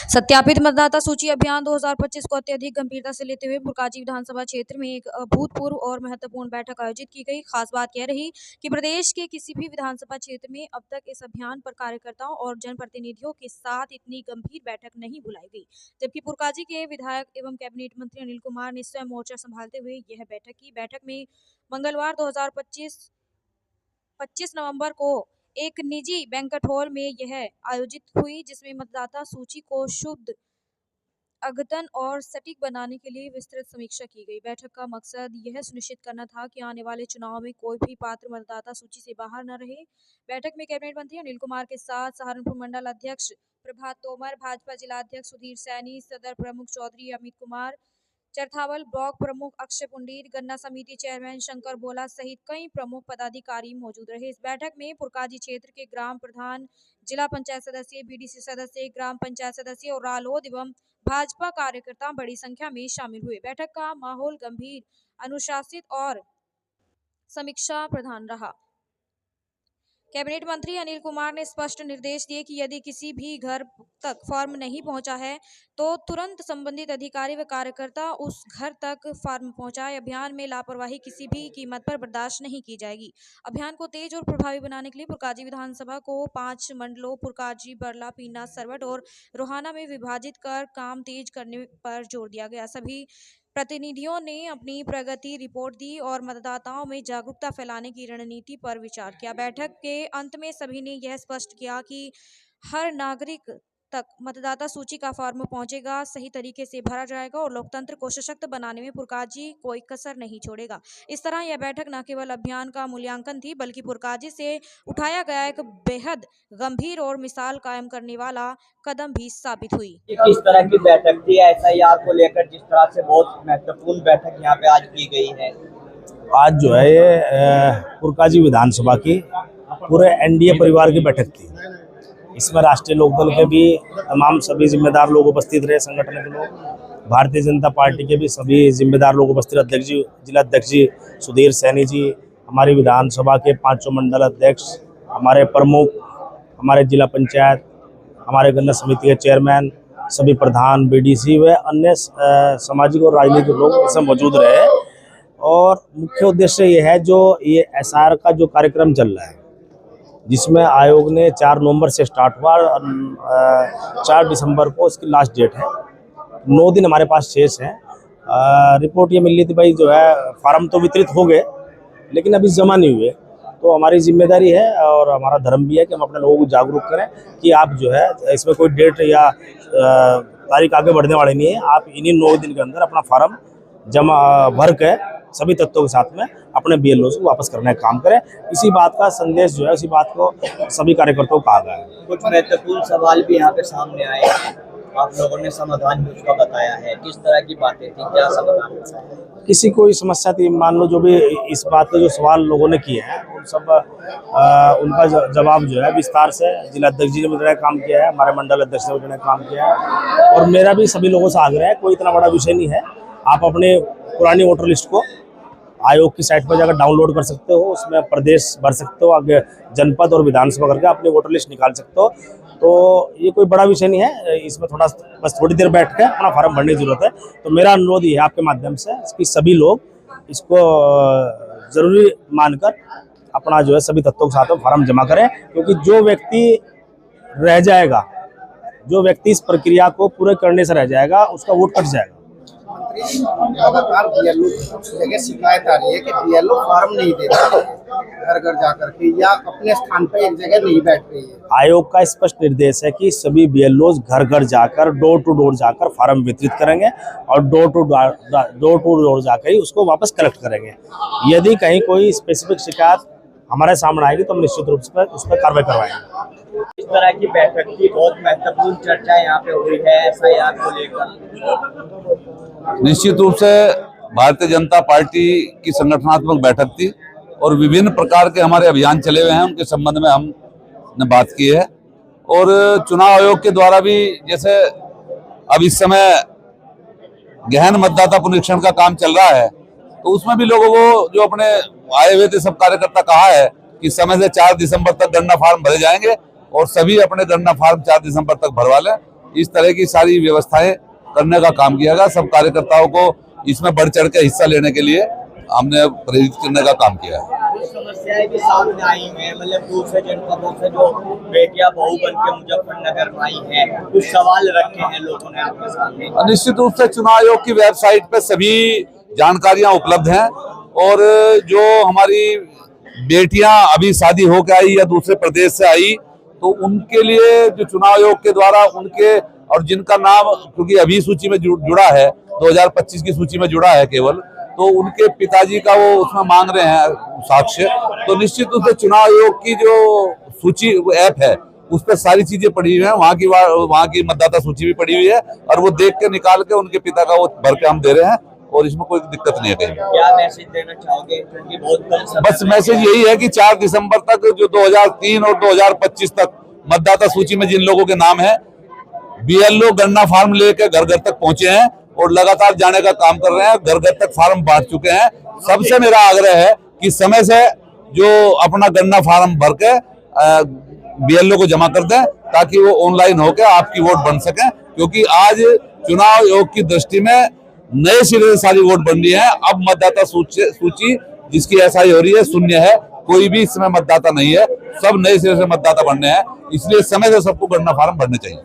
सत्यापित मतदाता सूची अभियान 2025 को अत्यधिक गंभीरता से लेते हुए बुरकाजी विधानसभा क्षेत्र में एक अभूतपूर्व और महत्वपूर्ण बैठक आयोजित की गई। खास बात यह रही कि प्रदेश के किसी भी विधानसभा क्षेत्र में अब तक इस अभियान पर कार्यकर्ताओं और जनप्रतिनिधियों के साथ इतनी गंभीर बैठक नहीं बुलाई गई। जबकि बुरकाजी के विधायक एवं कैबिनेट मंत्री अनिल कुमार ने स्वयं मोर्चा संभालते हुए यह बैठक की। बैठक में मंगलवार 25 नवंबर को एक निजी बैंक्वेट हॉल में यह आयोजित हुई, जिसमें मतदाता सूची को शुद्ध, अद्यतन और सटीक बनाने के लिए विस्तृत समीक्षा की गई। बैठक का मकसद यह सुनिश्चित करना था कि आने वाले चुनाव में कोई भी पात्र मतदाता सूची से बाहर न रहे। बैठक में कैबिनेट मंत्री अनिल कुमार के साथ सहारनपुर मंडल अध्यक्ष प्रभात तोमर, भाजपा जिला अध्यक्ष सुधीर सैनी, सदर प्रमुख चौधरी अमित कुमार, चरथावल ब्लॉक प्रमुख अक्षय पुंडीर, गन्ना समिति चेयरमैन शंकर भोला सहित कई प्रमुख पदाधिकारी मौजूद रहे। इस बैठक में बुरकाजी क्षेत्र के ग्राम प्रधान, जिला पंचायत सदस्य, बीडीसी सदस्य, ग्राम पंचायत सदस्य और रालोद एवं भाजपा कार्यकर्ता बड़ी संख्या में शामिल हुए। बैठक का माहौल गंभीर, अनुशासित और समीक्षा प्रधान रहा। कैबिनेट मंत्री अनिल कुमार ने स्पष्ट निर्देश दिए कि यदि किसी भी घर तक फॉर्म नहीं पहुंचा है तो तुरंत संबंधित अधिकारी व कार्यकर्ता उस घर तक फॉर्म पहुंचाए। अभियान में लापरवाही किसी भी कीमत पर बर्दाश्त नहीं की जाएगी। अभियान को तेज और प्रभावी बनाने के लिए बुरकाजी विधानसभा को 5 मंडलों बुरकाजी, बरला, पीना, सरवट और रोहाना में विभाजित कर काम तेज करने पर जोर दिया गया। सभी प्रतिनिधियों ने अपनी प्रगति रिपोर्ट दी और मतदाताओं में जागरूकता फैलाने की रणनीति पर विचार किया। बैठक के अंत में सभी ने यह स्पष्ट किया कि हर नागरिक तक मतदाता सूची का फॉर्म पहुंचेगा, सही तरीके से भरा जाएगा और लोकतंत्र को सशक्त बनाने में बुरकाजी कोई कसर नहीं छोड़ेगा। इस तरह यह बैठक न केवल अभियान का मूल्यांकन थी, बल्कि बुरकाजी से उठाया गया एक बेहद गंभीर और मिसाल कायम करने वाला कदम भी साबित हुई। किस तरह की बैठक थी SIR को लेकर, जिस तरह से बहुत महत्वपूर्ण बैठक यहाँ पे आज की गई है? आज जो है ये बुरकाजी विधानसभा की पूरे NDA परिवार की बैठक थी। इसमें राष्ट्रीय लोकदल के भी तमाम सभी जिम्मेदार लोग उपस्थित रहे, संगठन के लोग, भारतीय जनता पार्टी के भी सभी जिम्मेदार लोग उपस्थित, अध्यक्ष जी, जिला अध्यक्ष जी सुधीर सैनी जी, हमारी विधानसभा के 5 मंडल अध्यक्ष, हमारे प्रमुख, हमारे जिला पंचायत, हमारे गन्ना समिति के चेयरमैन, सभी प्रधान, BDC व अन्य सामाजिक और राजनीतिक लोग इसमें मौजूद रहे। और मुख्य उद्देश्य ये है, जो ये SIR का जो कार्यक्रम चल रहा है, जिसमें आयोग ने 4 नवंबर से स्टार्ट हुआ, 4 दिसंबर को इसकी लास्ट डेट है। 9 दिन हमारे पास शेष हैं। रिपोर्ट ये मिल रही थी भाई, जो है फार्म तो वितरित हो गए लेकिन अभी जमा नहीं हुए। तो हमारी जिम्मेदारी है और हमारा धर्म भी है कि हम अपने लोगों को जागरूक करें कि आप जो है, इसमें कोई डेट या तारीख आगे बढ़ने वाली नहीं है। आप इन्हीं 9 दिन के अंदर अपना फार्म जमा भर के सभी तत्वों के साथ में अपने BLO को वापस करने का काम करें। इसी बात का संदेश जो है, इसी बात को सभी कार्यकर्ताओं को कहा गया है। कुछ महत्वपूर्ण सवाल भी यहाँ पे सामने आए हैं, आप लोगों ने समाधान भी उसका बताया है। किस तरह की बातें थी, क्या समाधान बताया? किसी कोई समस्या थी, मान लो जो भी इस बात पे जो सवाल लोगों ने किए हैं उन सब उनका जवाब जो है विस्तार से जिला अध्यक्ष जी ने मुझे काम किया है, हमारे मंडल अध्यक्ष ने काम किया है। और मेरा भी सभी लोगों से आग्रह है, कोई इतना बड़ा विषय नहीं है। आप अपने पुरानी वोटर लिस्ट को आयोग की साइट पर जाकर डाउनलोड कर सकते हो, उसमें प्रदेश भर सकते हो, आगे जनपद और विधानसभा करके अपनी वोटर लिस्ट निकाल सकते हो। तो ये कोई बड़ा विषय नहीं है, इसमें बस थोड़ी देर बैठ के अपना फॉर्म भरने की जरूरत है। तो मेरा अनुरोध ये है आपके माध्यम से कि सभी लोग इसको जरूरी मानकर अपना जो है सभी तत्वों के साथ में फॉर्म जमा करें, क्योंकि जो व्यक्ति रह जाएगा, जो व्यक्ति इस प्रक्रिया को पूरे करने से रह जाएगा, उसका वोट कट जाएगा। लगातार BLO जगह शिकायत आ रही है कि BLO फॉर्म नहीं देता घर घर जाकर के, या अपने स्थान पर एक जगह नहीं बैठ रही है। आयोग का स्पष्ट निर्देश है कि सभी BLOs घर घर जाकर, डोर टू डोर जाकर फॉर्म वितरित करेंगे और डोर टू डोर जाकर ही उसको वापस कलेक्ट करेंगे। यदि कहीं कोई स्पेसिफिक शिकायत हमारे सामने आएगी तो हम निश्चित रूप से उस पर कार्रवाई करवाएंगे। इस तरह की बैठक की बहुत महत्वपूर्ण चर्चा यहाँ पे हुई है SIR को लेकर। निश्चित रूप से भारतीय जनता पार्टी की संगठनात्मक बैठक थी और विभिन्न प्रकार के हमारे अभियान चले हुए हैं, उनके संबंध में हमने बात की है। और चुनाव आयोग के द्वारा भी, जैसे अब इस समय गहन मतदाता पुनरीक्षण का काम चल रहा है, तो उसमें भी लोगों को जो अपने आए हुए थे सब कार्यकर्ता कहा है कि समय से 4 दिसंबर तक गणना फार्म भरे जाएंगे और सभी अपने गणना फार्म 4 दिसंबर तक भरवा लें इस तरह की सारी व्यवस्थाएं करने का काम किया गया। सब कार्यकर्ताओं को इसमें बढ़ चढ़ के हिस्सा लेने के लिए हमने प्रेरित करने का काम किया है। कुछ समस्याएं भी सामने आई हैं, मतलब दूसरे जनपदों से जो बेटियां बहू बन के मुजफ्फरनगर में आई हैं, कुछ सवाल रखे हैं लोगों ने आपके सामने। निश्चित रूप से चुनाव आयोग की वेबसाइट पे सभी जानकारियां उपलब्ध हैं और जो हमारी बेटियां अभी शादी होकर आई या दूसरे प्रदेश से आई तो उनके लिए जो चुनाव आयोग के द्वारा उनके और जिनका नाम क्योंकि अभी सूची में जुड़ा है 2025 की सूची में जुड़ा है केवल, तो उनके पिताजी का वो उसमें मांग रहे हैं साक्ष्य। तो निश्चित रूप से चुनाव आयोग की जो सूची ऐप है उस पर सारी चीजें पड़ी हुई है, वहाँ की मतदाता सूची भी पड़ी हुई है और वो देख के निकाल के उनके पिता का वो भर के हम दे रहे हैं और इसमें कोई दिक्कत नहीं है कहीं। क्या मैसेज देना चाहोगे, क्योंकि बहुत कम समय बस मैसेज यही है कि 4 दिसंबर तक जो 2003 और 2025 तक मतदाता सूची में जिन लोगों के नाम है, बीएलओ गणना फार्म लेकर घर घर तक पहुंचे हैं और लगातार जाने का काम कर रहे हैं, घर घर तक फार्म बांट चुके हैं। सबसे मेरा आग्रह है कि समय से जो अपना गणना फार्म भर के बीएलओ को जमा कर दें ताकि वो ऑनलाइन होकर आपकी वोट बन सके, क्योंकि आज चुनाव आयोग की दृष्टि में नए सिरे से सारी वोट बन रही है। अब मतदाता सूची जिसकी एसआई हो रही है शून्य है, कोई भी इसमें मतदाता नहीं है, सब नए सिरे से मतदाता बनने हैं, इसलिए समय से सबको गणना फार्म भरने चाहिए।